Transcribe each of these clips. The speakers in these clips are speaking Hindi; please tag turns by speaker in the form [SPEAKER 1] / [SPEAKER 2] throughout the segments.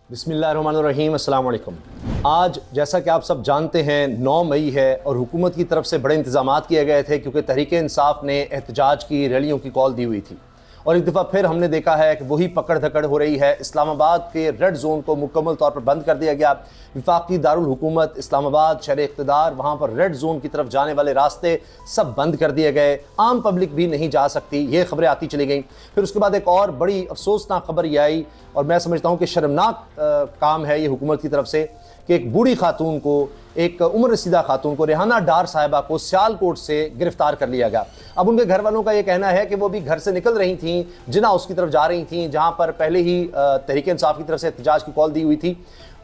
[SPEAKER 1] बिस्मिल्लाहिर्रहमानिर्रहीम, अस्सलाम वालेकुम। आज जैसा कि आप सब जानते हैं 9 मई है और हुकूमत की तरफ से बड़े इंतजामात किए गए थे क्योंकि तहरीक इंसाफ ने एहतजाज की रैलियों की कॉल दी हुई थी। और एक दफ़ा फिर हमने देखा है कि वही पकड़ धकड़ हो रही है। इस्लामाबाद के रेड जोन को मुकम्मल तौर पर बंद कर दिया गया। वफाकी दारुल हुकूमत इस्लामाबाद शहर इक़्तिदार, वहाँ पर रेड जोन की तरफ जाने वाले रास्ते सब बंद कर दिए गए। आम पब्लिक भी नहीं जा सकती। ये खबरें आती चली गई। फिर उसके बाद एक और बड़ी अफसोसनाक खबर ये आई और मैं समझता हूँ कि शर्मनाक काम है ये हुकूमत की तरफ से कि एक बूढ़ी खातून को, एक उम्र रसीदा खातून को, रेहाना डार साहिबा को सियालकोट से गिरफ्तार कर लिया गया। अब उनके घर वालों का ये कहना है कि वो भी घर से निकल रही थीं, जिना उसकी तरफ जा रही थीं, जहाँ पर पहले ही तहरीक इंसाफ की तरफ से एहतजाज की कॉल दी हुई थी।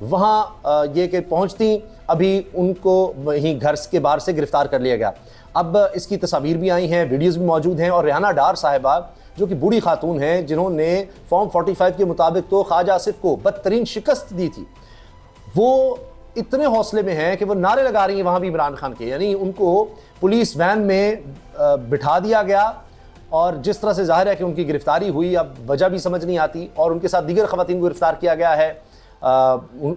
[SPEAKER 1] वहाँ ये कि पहुँचती अभी उनको वहीं घर के बाहर से गिरफ्तार कर लिया गया। अब इसकी तस्वीर भी आई हैं, वीडियोज़ भी मौजूद हैं। और रेहाना डार साहिबा जो कि बूढ़ी खातून हैं, जिन्होंने फॉर्म 45 के मुताबिक तो ख्वाजा आसिफ को बदतरीन शिकस्त दी थी, वो इतने हौसले में हैं कि वो नारे लगा रही हैं वहाँ भी इमरान खान के। यानी उनको पुलिस वैन में बिठा दिया गया और जिस तरह से जाहिर है कि उनकी गिरफ्तारी हुई, अब वजह भी समझ नहीं आती। और उनके साथ दीगर ख़वातीन को गिरफ्तार किया गया है,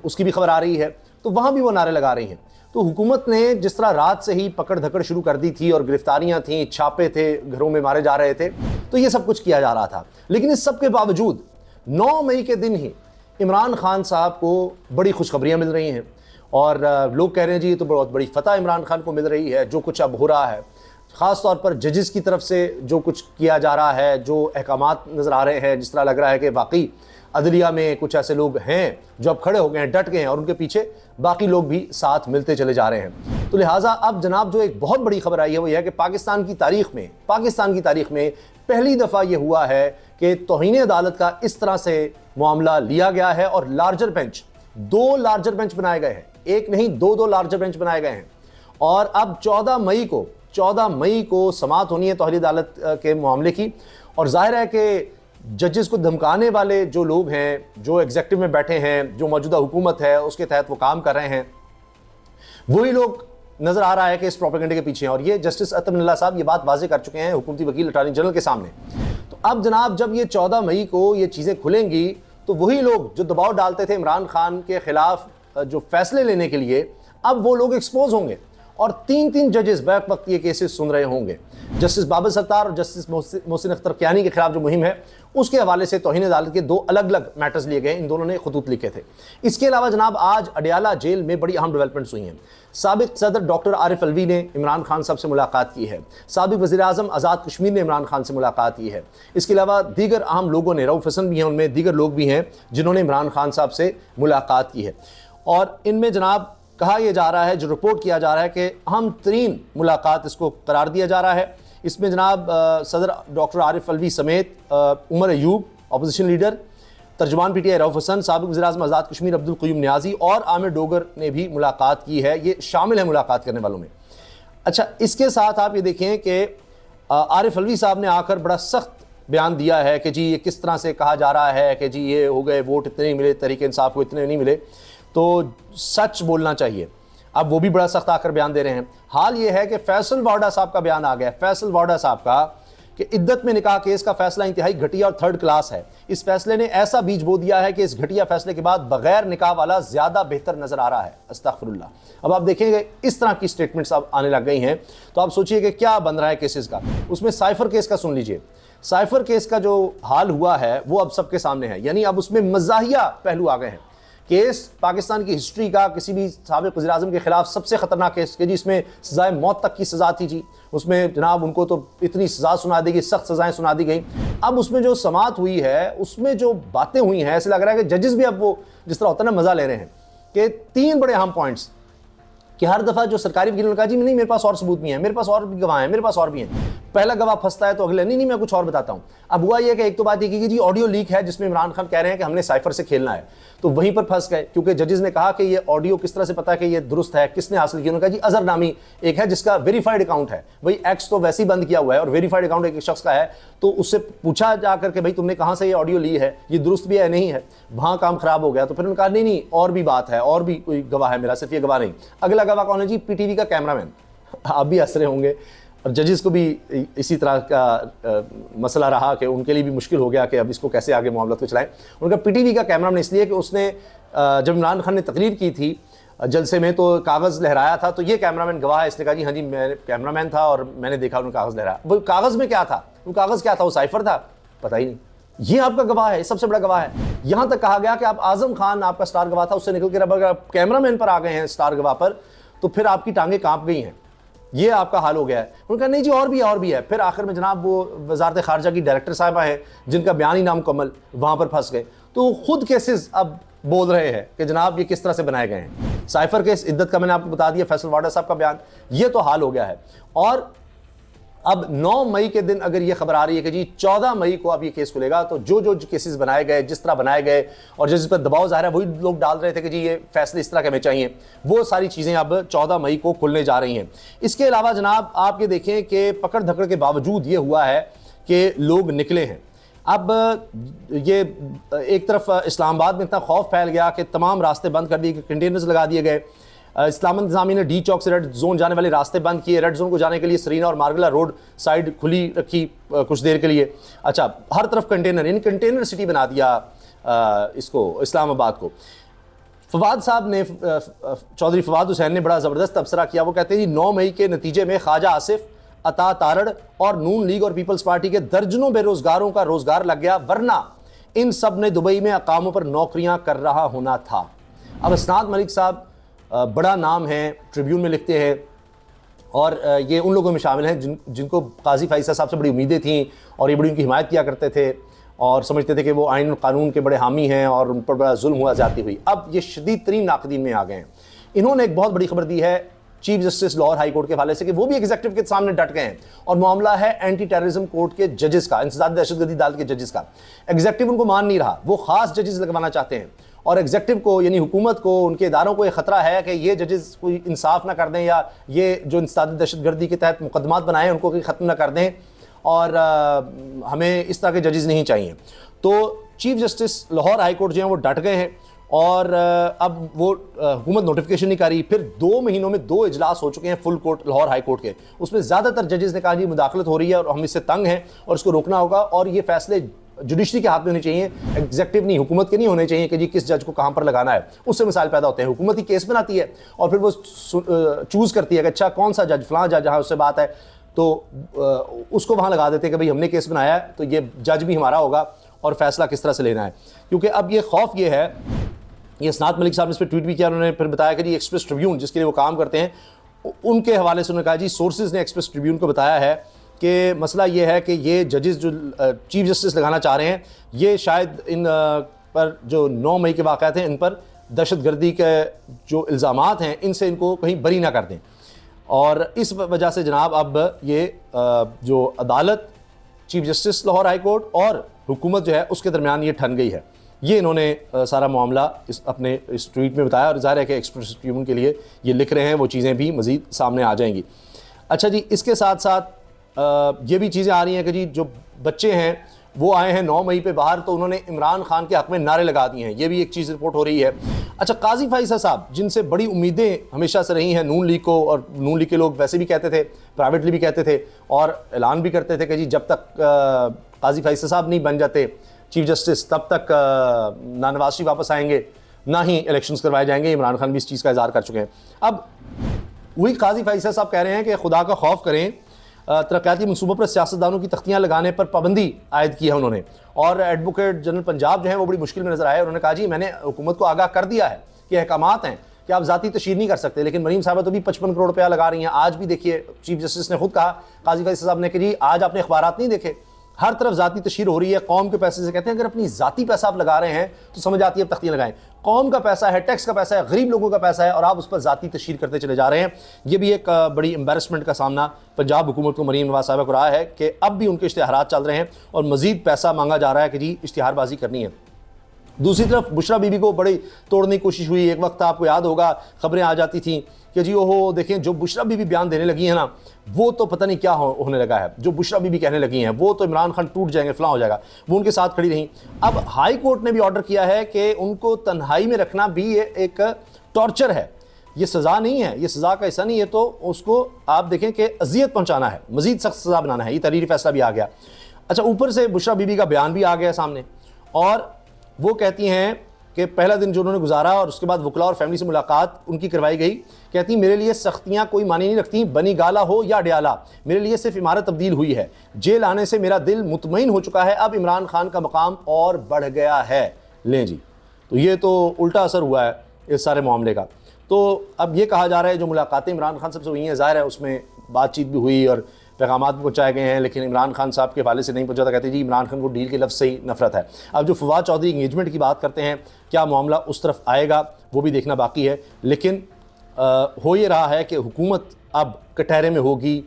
[SPEAKER 1] उसकी भी खबर आ रही है, तो वहाँ भी वो नारे लगा रही हैं। तो हुकूमत ने जिस तरह रात से ही पकड़ धकड़ शुरू कर दी थी और गिरफ्तारियाँ थीं, छापे थे, घरों में मारे जा रहे थे, तो ये सब कुछ किया जा रहा था। लेकिन इस सब के बावजूद 9 मई के दिन ही इमरान खान साहब को बड़ी खुशखबरियाँ मिल रही हैं और लोग कह रहे हैं जी ये तो बहुत बड़ी फतह इमरान खान को मिल रही है। जो कुछ अब हो रहा है, ख़ास तौर पर जजेस की तरफ से जो कुछ किया जा रहा है, जो अहकामात नज़र आ रहे हैं, जिस तरह लग रहा है कि वाकई अदलिया में कुछ ऐसे लोग हैं जो अब खड़े हो गए हैं, डट गए हैं और उनके पीछे बाकी लोग भी साथ मिलते चले जा रहे हैं। तो लिहाजा अब जनाब जो एक बहुत बड़ी खबर आई है वो यह है कि पाकिस्तान की तारीख़ में पहली दफ़ा ये हुआ है कि तौहीन अदालत का इस तरह से मामला लिया गया है और लार्जर बेंच, 2 लार्जर बेंच बनाए गए हैं, एक नहीं 2 लार्जर बेंच बनाए गए हैं। और अब 14 मई को समाअत होनी है तौहीन अदालत के मामले की। और जाहिर है कि जजेस को धमकाने वाले जो लोग हैं, जो एग्जेक्टिव में बैठे हैं, जो मौजूदा हुकूमत है उसके तहत वो काम कर रहे हैं, वही लोग नजर आ रहा है कि इस प्रोपेगेंडे के पीछे हैं। और ये जस्टिस अतमिल्ला साहब ये बात वाजे कर चुके हैं हुकूमती वकील अटॉर्नी जनरल के सामने। तो अब जनाब जब ये 14 मई को ये चीज़ें खुलेंगी तो वही लोग जो दबाव डालते थे इमरान खान के खिलाफ जो फैसले लेने के लिए, अब वो लोग एक्सपोज होंगे और 3 जजेस बैक वक्त ये केसेस सुन रहे होंगे। जस्टिस बाबर सत्तार और जस्टिस मोहसिन अख्तर कियानी के खिलाफ जो मुहिम है उसके हवाले से तौहीन अदालत के 2 अलग अलग मैटर्स लिए गए, इन दोनों ने खतूत लिखे थे। इसके अलावा जनाब आज अडियाला जेल में बड़ी अहम डेवलपमेंट्स हुई हैं। साबिक सदर डॉक्टर आरिफ अलवी ने इमरान खान साहब से मुलाकात की है। साबिक वज़ीर आज़म आज़ाद कश्मीर ने इमरान खान से मुलाकात की है। इसके अलावा दीगर अहम लोगों ने, रऊफ़ हसन भी हैं उनमें, दीगर लोग भी हैं जिन्होंने इमरान खान साहब से मुलाकात की है। और इनमें जनाब कहा यह जा रहा है, जो रिपोर्ट किया जा रहा है कि अहम तरीन मुलाकात इसको करार दिया जा रहा है। इसमें जनाब सदर डॉक्टर आरिफ अलवी समेत उमर अयूब अपोजिशन लीडर, तर्जुमान PTI रऊफ़ हसन, साबिक़ वज़ीर आज़म आज़ाद कश्मीर अब्दुल क़य्यूम नियाज़ी और आमिर डोगर ने भी मुलाकात की है। ये शामिल है मुलाकात करने वालों में। अच्छा, इसके साथ आप ये देखें कि आरिफ अलवी साहब ने आकर बड़ा सख्त बयान दिया है कि जी ये किस तरह से कहा जा रहा है कि जी ये हो गए वोट इतने नहीं मिले, तहरीक इंसाफ को इतने नहीं मिले, तो सच बोलना चाहिए। अब वो भी बड़ा सख्त आकर बयान दे रहे हैं। हाल ये है कि फैसल वाडा साहब का बयान आ गया, फैसल वाडा साहब का, कि इद्दत में निकाह केस का फैसला इंतहाई घटिया और 3rd क्लास है। इस फैसले ने ऐसा बीज बो दिया है कि इस घटिया फैसले के बाद बगैर निकाह वाला ज्यादा बेहतर नजर आ रहा है। अस्तगफिरुल्लाह। अब आप देखेंगे इस तरह की स्टेटमेंट्स अब आने लग गई हैं, तो आप सोचिए कि क्या बन रहा है केसेस का। उसमें साइफर केस का सुन लीजिए। साइफर केस का जो हाल हुआ है वो अब सबके सामने है। यानी अब उसमें मज़ाहिया पहलू आ गए हैं। केस पाकिस्तान की हिस्ट्री का किसी भी साबिक़ वज़ीर आज़म के खिलाफ सबसे ख़तरनाक केस के, जिसमें सज़ाए मौत तक की सज़ा थी जी। उसमें जनाब उनको तो इतनी सज़ा सुना दी गई, सख्त सज़ाएँ सुना दी गई। अब उसमें जो समाअत हुई है उसमें जो बातें हुई हैं, ऐसे लग रहा है कि जजेस भी अब वो जिस तरह होता है ना मज़ा ले रहे हैं कि 3 बड़े अहम पॉइंट्स कि हर दफ़ा जो सरकारी वकील ने कहा जी नहीं मेरे पास और सबूत भी हैं, मेरे पास और भी गवाह हैं, मेरे पास और भी हैं। पहला गवाह फंसता है तो अगले नहीं मैं कुछ और बताता हूं। अब हुआ यह कि एक तो बात ये कि जी ऑडियो लीक है जिसमें इमरान खान कह रहे हैं कि हमने साइफर से खेलना है, तो वहीं पर फंस गए क्योंकि जजेस ने कहा कि ये ऑडियो किस तरह से पता है कि ये दुरुस्त है, किसने हासिल किया। उन्होंने कहा जी अजहर नामी एक है जिसका वेरीफाइड अकाउंट है, भाई एक्स तो वैसे ही बंद किया हुआ है और वेरीफाइड अकाउंट एक शख्स का है, तो उससे पूछा जाकर के भाई तुमने कहाँ से ये ऑडियो ली है, ये दुरुस्त भी है नहीं है, वहाँ काम खराब हो गया। तो फिर उन्होंने कहा नहीं और भी बात है, और भी कोई गवाह है मेरा, सिर्फ ये गवाह नहीं। अगला गवाह कौन है जी? PTV का कैमरामैन। आप भी हंस रहे होंगे, और जजेस को भी इसी तरह का मसला रहा कि उनके लिए भी मुश्किल हो गया कि अब इसको कैसे आगे मामला को चलाएं। उनका पीटीवी का कैमरामैन इसलिए कि उसने जब इमरान खान ने तकरीर की थी जलसे में तो कागज़ लहराया था, तो ये कैमरामैन गवाह है, इसने कहा जी हाँ जी मैं कैमरामैन था और मैंने देखा उन्होंने कागज़ लहराया। वो कागज़ में क्या था, वो कागज़ क्या था, वो साइफर था, पता ही नहीं। ये आपका गवाह है, सबसे बड़ा गवाह है। यहाँ तक कहा गया कि आप आजम खान आपका स्टार गवाह था, उससे निकल कर अगर आप कैमरामैन पर आ गए हैं स्टार गवाह पर, तो फिर आपकी टांगें कांप गई हैं, ये आपका हाल हो गया है। उन्होंने कहा नहीं जी और भी है। फिर आखिर में जनाब वो वजारत खारजा की डायरेक्टर साहिबा है जिनका बयान ही नामुकम्मल, वहाँ पर फंस गए। तो खुद केसेस अब बोल रहे हैं कि जनाब ये किस तरह से बनाए गए हैं। साइफर केस इद्दत का मैंने आपको बता दिया, फैसल वाडा साहब का बयान, ये तो हाल हो गया है। और अब 9 मई के दिन अगर ये खबर आ रही है कि जी 14 मई को अब ये केस खुलेगा, तो जो केसेस बनाए गए, जिस तरह बनाए गए और जिस पर दबाव ज़ाहिर है वही लोग डाल रहे थे कि जी ये फैसले इस तरह के हमें चाहिए, वो सारी चीज़ें अब 14 मई को खुलने जा रही हैं। इसके अलावा जनाब आप ये देखें कि पकड़ धकड़ के बावजूद ये हुआ है कि लोग निकले हैं। अब ये एक तरफ इस्लामाबाद में इतना खौफ फैल गया कि तमाम रास्ते बंद कर दिए, कंटेनर्स लगा दिए गए। इस्लाम इंतजामी ने डी चौक से रेड जोन जाने वाले रास्ते बंद किए। रेड जोन को जाने के लिए सरीना और मारगला रोड साइड खुली रखी कुछ देर के लिए। अच्छा, हर तरफ कंटेनर, यानी कंटेनर सिटी बना दिया इसको इस्लामाबाद को। फवाद साहब ने, चौधरी फवाद हुसैन ने बड़ा ज़बरदस्त तबसरा किया। वो कहते हैं 9 मई के नतीजे में ख्वाजा आसिफ, अता तारड़ और नून लीग और पीपल्स पार्टी के दर्जनों बेरोजगारों का रोजगार लग गया, वरना इन सब ने दुबई में अकामों पर नौकरियां कर रहा होना था। अब असनाद मलिक साहब बड़ा नाम है, ट्रिब्यून में लिखते हैं और ये उन लोगों में शामिल हैं जिनको काजी फैसल साहब से बड़ी उम्मीदें थीं और ये बड़ी उनकी हिमायत किया करते थे और समझते थे कि वो आइन और कानून के बड़े हामी हैं और उन पर बड़ा जुल्म हुआ जाती हुई। अब ये शदीद तरीन नाकदीन में आ गए हैं। इन्होंने एक बहुत बड़ी खबर दी है chief justice Lahore high court के हवाले से कि वो भी एग्जीक्यूटिव के सामने डट गए हैं और मामला है एंटी टेररिज्म कोर्ट के जजेस का, इंसदाद दहशतगर्दी अदालत के जजेस का। एग्जीक्यूटिव उनको मान नहीं रहा, वो खास जजेस लगवाना चाहते हैं और एग्जीक्यूटिव को यानी हुकूमत को, उनके इदारों को ये खतरा है कि ये जजेस कोई इंसाफ ना कर दें या ये जो इंसदाद दहशतगर्दी के तहत मुकदमात बनाए उनको कोई ख़त्म ना कर दें और हमें इस तरह के जजेस नहीं चाहिए। तो chief justice Lahore high court जो हैं वो डट गए हैं और अब वो हुकूमत नोटिफिकेशन नहीं कर रही। फिर 2 महीनों में 2 इजलास हो चुके हैं full court Lahore high court के, उसमें ज़्यादातर जजेस ने कहा जी मुदाखलत हो रही है और हम इससे तंग हैं और इसको रोकना होगा और ये फैसले जुडिशरी के हाथ में होने चाहिए, एग्जीक्यूटिव नहीं, हुकूमत के नहीं होने चाहिए कि जी किस जज को कहाँ पर लगाना है। उससे मिसाल पैदा होते हैं, हुकूमत ही केस बनाती है और फिर वो चूज़ करती है कि अच्छा कौन सा जज, फलां जज जहाँ उससे बात है तो उसको वहाँ लगा देते हैं कि भाई हमने केस बनाया है तो ये जज भी हमारा होगा और फैसला किस तरह से लेना है। क्योंकि अब ये खौफ ये है, ये असनाद मलिक साहब ने इस पर ट्वीट भी किया, उन्होंने फिर बताया कि जी एक्सप्रेस ट्रिब्यून जिसके लिए वो काम करते हैं उनके हवाले से उन्होंने कहा जी सोर्सेज ने एक्सप्रेस ट्रिब्यून को बताया है कि मसला ये है कि ये जजेस जो चीफ जस्टिस लगाना चाह रहे हैं ये शायद इन पर जो 9 मई के वाक़यात हैं इन पर दहशतगर्दी के जो इल्ज़ामात हैं इनसे इनको कहीं बरी ना कर दें और इस वजह से जनाब अब ये जो अदालत chief justice Lahore high court और हुकूमत जो है उसके दरमियान ये ठन गई है। ये इन्होंने सारा मामला अपने इस ट्वीट में बताया और ज़ाहिर है कि एक्सप्रेस ट्रिब्यून के लिए ये लिख रहे हैं, वो चीज़ें भी मज़ीद सामने आ जाएंगी। अच्छा जी, इसके साथ साथ ये भी चीज़ें आ रही हैं कि जी जो बच्चे हैं वो आए हैं 9 मई पे बाहर तो उन्होंने इमरान खान के हक़ में नारे लगा दिए हैं, ये भी एक चीज़ रिपोर्ट हो रही है। अच्छा, काजी फैसल साहब जिनसे बड़ी उम्मीदें हमेशा से रही हैं नून लीग को, और नून लीग के लोग वैसे भी कहते थे, प्राइवेटली भी कहते थे और ऐलान भी करते थे कि जी जब तक काजी फैसल साहब नहीं बन जाते चीफ जस्टिस तब तक ना नवाज शरीफ वापस आएंगे ना ही इलेक्शंस करवाए जाएंगे। इमरान खान भी इस चीज़ का इज़हार कर चुके हैं। अब वही काजी फैसल साहब कह रहे हैं कि खुदा का खौफ करें, तरक्याती मनसूबों पर सियासतदानों की तख्तियाँ लगाने पर पाबंदी आयद की है उन्होंने। और एडवोकेट जनरल पंजाब जो है वो बड़ी मुश्किल में नजर आए, उन्होंने कहा जी मैंने हुकूमत को आगाह कर दिया है कि अहकामात हैं कि आप ज़ाती तशहीर नहीं कर सकते, लेकिन मरीम साहब तो भी 55 करोड़ रुपया लगा रही हैं। आज भी देखिए चीफ जस्टिस ने खुद कहा, काजी फैसल साहब ने कि जी आज आपने अखबारात नहीं देखे, हर तरफ ज़ाती तशहीर हो रही है कौम के पैसे से। कहते हैं अगर अपनी ज़ाती पैसा आप लगा रहे हैं तो समझ आती है अब तख्तियाँ लगाएं। कौम का पैसा है, टैक्स का पैसा है, गरीब लोगों का पैसा है और आप उस पर ज़ाती तशहीर करते चले जा रहे हैं। ये भी एक बड़ी एम्बेरसमेंट का सामना पंजाब हुकूमत को मरीम नवाज साहब को रहा है कि अब भी उनके इश्तिहारात चल रहे हैं और मज़ीद पैसा मांगा जा रहा है कि जी इश्तिहारबाजी करनी है। दूसरी तरफ बुशरा बीबी को बड़ी तोड़ने की कोशिश हुई। एक वक्त आपको याद होगा खबरें आ जाती थी कि जी ओहो देखें जो बुशरा बीबी बयान देने लगी है ना वो तो पता नहीं क्या होने लगा है, जो बुशरा बीबी कहने लगी हैं वो तो इमरान खान टूट जाएंगे, फलां हो जाएगा, वो उनके साथ खड़ी रहीं। अब हाई कोर्ट ने भी ऑर्डर किया है कि उनको तन्हाई में रखना भी एक टॉर्चर है। ये सज़ा नहीं है, ये सज़ा का हिस्सा नहीं है, तो उसको आप देखें कि अजियत पहुंचाना है, मज़ीद सख्त सज़ा बनाना है। ये तहरीरी फैसला भी आ गया। अच्छा, ऊपर से बुशरा बीबी का बयान भी आ गया सामने, और वो कहती हैं कि पहला दिन जो उन्होंने गुजारा और उसके बाद वकला और फैमिली से मुलाकात उनकी करवाई गई, कहती मेरे लिए सख्तियाँ कोई मानी नहीं रखती, बनी गाला हो या डयाला, मेरे लिए सिर्फ इमारत तब्दील हुई है। जेल आने से मेरा दिल मुतमईन हो चुका है, अब इमरान खान का मकाम और बढ़ गया है। लें जी, तो ये तो उल्टा असर हुआ है इस सारे मामले का। तो अब ये कहा जा रहा है जो मुलाकातें इमरान खान साहब से हुई हैं, ज़ाहिर है उसमें बातचीत भी हुई और पैगामात भी पहुँचाए गए हैं, लेकिन इमरान खान साहब के हवाले से नहीं पहुँचा था। कहते जी इमरान खान को डील के लफ्ज़ से ही नफरत है। अब जो फवाद चौधरी इंगेजमेंट की बात करते हैं, क्या मामला उस तरफ आएगा वो भी देखना बाकी है। लेकिन हो ये रहा है कि हुकूमत अब कटहरे में होगी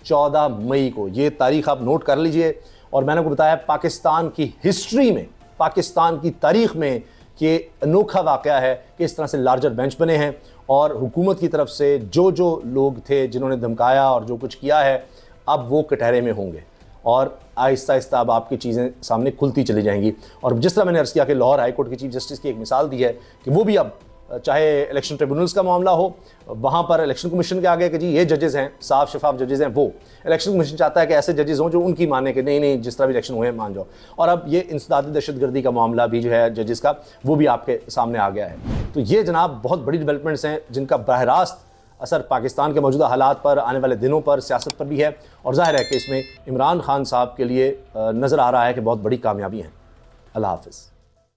[SPEAKER 1] 14 मई को। ये तारीख़ आप नोट कर लीजिए। और मैंने आपको बताया पाकिस्तान की हिस्ट्री में, पाकिस्तान की तारीख़ में कि अनोखा वाक़या है कि इस तरह से लार्जर बेंच बने हैं और हुकूमत की तरफ से जो जो लोग थे जिन्होंने धमकाया और जो कुछ किया है, अब वो कटहरे में होंगे और आहिस्ता आहिस्ता अब आपकी चीज़ें सामने खुलती चली जाएंगी। और जिस तरह मैंने अर्ज़ किया कि लाहौर हाई कोर्ट के चीफ जस्टिस की एक मिसाल दी है कि वो भी अब चाहे इलेक्शन ट्रिब्यूनल्स का मामला हो, वहाँ पर इलेक्शन कमीशन के आगे कि जी ये जजेज़ हैं, साफ शफाफ जजेज़ हैं, वो इलेक्शन कमीशन चाहता है कि ऐसे जजेज़ हों जो उनकी माने कि नहीं नहीं जिस तरह भी इलेक्शन हुए मान जाओ। और अब ये इंसदादी दहशतगर्दी का मामला भी जो है जजेज़ का, वो भी आपके सामने आ गया है। तो ये जनाब बहुत बड़ी डेवलपमेंट्स हैं जिनका बरह रास्त असर पाकिस्तान के मौजूदा हालात पर, आने वाले दिनों पर, सियासत पर भी है। और ज़ाहिर है कि इसमें इमरान खान साहब के लिए नज़र आ रहा है कि बहुत बड़ी कामयाबी है। अल्लाह हाफ़िज़।